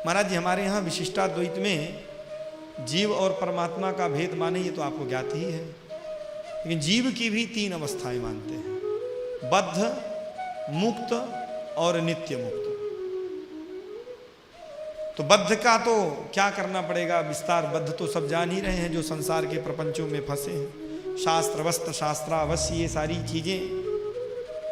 महाराज जी हमारे यहाँ विशिष्टाद्वैत में जीव और परमात्मा का भेद माने ये तो आपको ज्ञात ही है, लेकिन जीव की भी 3 अवस्थाएं मानते हैं, बद्ध, मुक्त और नित्य मुक्त। तो बद्ध का तो क्या करना पड़ेगा विस्तार, बद्ध तो सब जान ही रहे हैं जो संसार के प्रपंचों में फंसे हैं, शास्त्र वस्त्र शास्त्रावश्य ये सारी चीजें।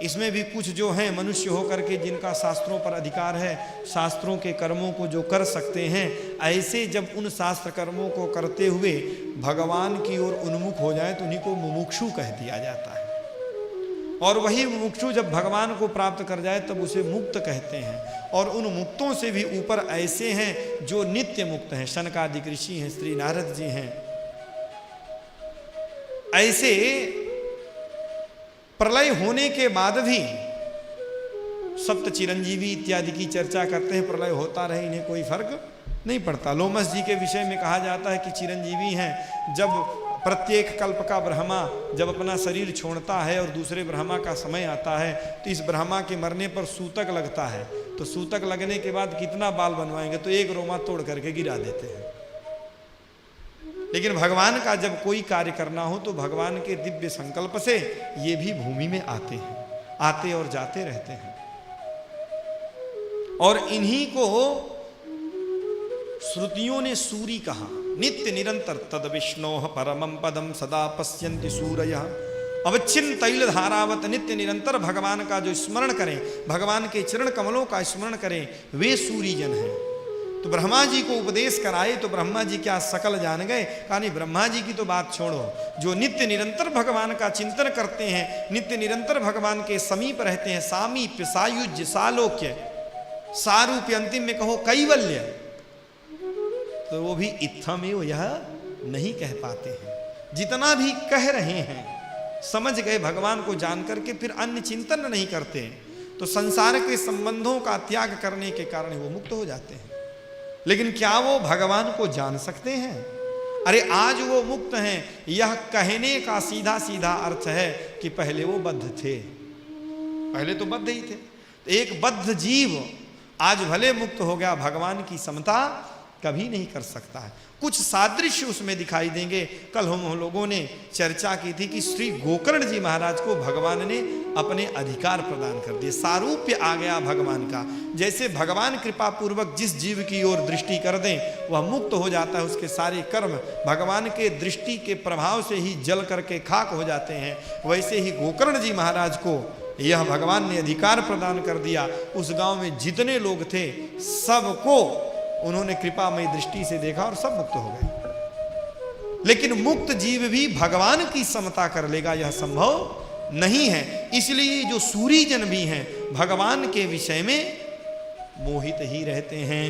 इसमें भी कुछ जो हैं मनुष्य होकर के जिनका शास्त्रों पर अधिकार है, शास्त्रों के कर्मों को जो कर सकते हैं, ऐसे जब उन शास्त्र कर्मों को करते हुए भगवान की ओर उन्मुख हो जाए तो उन्हीं को मुमुक्षु कह दिया जाता है। और वही मुमुक्षु जब भगवान को प्राप्त कर जाए तब उसे मुक्त कहते हैं। और उन मुक्तों से भी ऊपर ऐसे हैं जो नित्य मुक्त हैं, शनकादिक ऋषि हैं, श्री नारद जी हैं। ऐसे प्रलय होने के बाद भी सप्त चिरंजीवी इत्यादि की चर्चा करते हैं, प्रलय होता रहे इन्हें कोई फर्क नहीं पड़ता। लोमस जी के विषय में कहा जाता है कि चिरंजीवी हैं। जब प्रत्येक कल्प का ब्रह्मा जब अपना शरीर छोड़ता है और दूसरे ब्रह्मा का समय आता है तो इस ब्रह्मा के मरने पर सूतक लगता है, तो सूतक लगने के बाद कितना बाल बनवाएंगे, तो एक रोमा तोड़ करके गिरा देते हैं। लेकिन भगवान का जब कोई कार्य करना हो तो भगवान के दिव्य संकल्प से ये भी भूमि में आते हैं, आते और जाते रहते हैं। और इन्हीं को श्रुतियों ने सूरी कहा। नित्य निरंतर तद विष्णोः परमं पदम सदा पश्यन्ति सूरयः। अवच्छिन्न तैल धारावत नित्य निरंतर भगवान का जो स्मरण करें, भगवान के चरण कमलों का स्मरण करें, वे सूरीजन हैं। तो ब्रह्मा जी को उपदेश कराए तो ब्रह्मा जी क्या सकल जान गए? कहा नहीं, ब्रह्मा जी की तो बात छोड़ो, जो नित्य निरंतर भगवान का चिंतन करते हैं, नित्य निरंतर भगवान के समीप रहते हैं, सामीप्य सायुज्य सालोक्य सारूप्य, अंतिम में कहो कैवल्य, तो वो भी इत्थमेव यह नहीं कह पाते हैं। जितना भी कह रहे हैं समझ गए भगवान को जान करके, फिर अन्य चिंतन नहीं करते, तो संसार के संबंधों का त्याग करने के कारण वो मुक्त हो जाते हैं। लेकिन क्या वो भगवान को जान सकते हैं? अरे आज वो मुक्त हैं, यह कहने का सीधा सीधा अर्थ है कि पहले वो बद्ध थे, पहले तो बद्ध ही थे। तो एक बद्ध जीव आज भले मुक्त हो गया, भगवान की समता कभी नहीं कर सकता है। कुछ सादृश्य उसमें दिखाई देंगे। कल हम लोगों ने चर्चा की थी कि श्री गोकर्ण जी महाराज को भगवान ने अपने अधिकार प्रदान कर दिए, सारूप्य आ गया भगवान का। जैसे भगवान कृपा पूर्वक जिस जीव की ओर दृष्टि कर दें वह मुक्त हो जाता है, उसके सारे कर्म भगवान के दृष्टि के प्रभाव से ही जल करके खाक हो जाते हैं। वैसे ही गोकर्ण जी महाराज को यह भगवान ने अधिकार प्रदान कर दिया। उस गांव में जितने लोग थे सबको उन्होंने कृपामयी दृष्टि से देखा और सब मुक्त हो गए। लेकिन मुक्त जीव भी भगवान की समता कर लेगा यह संभव नहीं है। इसलिए जो सूरीजन भी हैं भगवान के विषय में मोहित ही रहते हैं।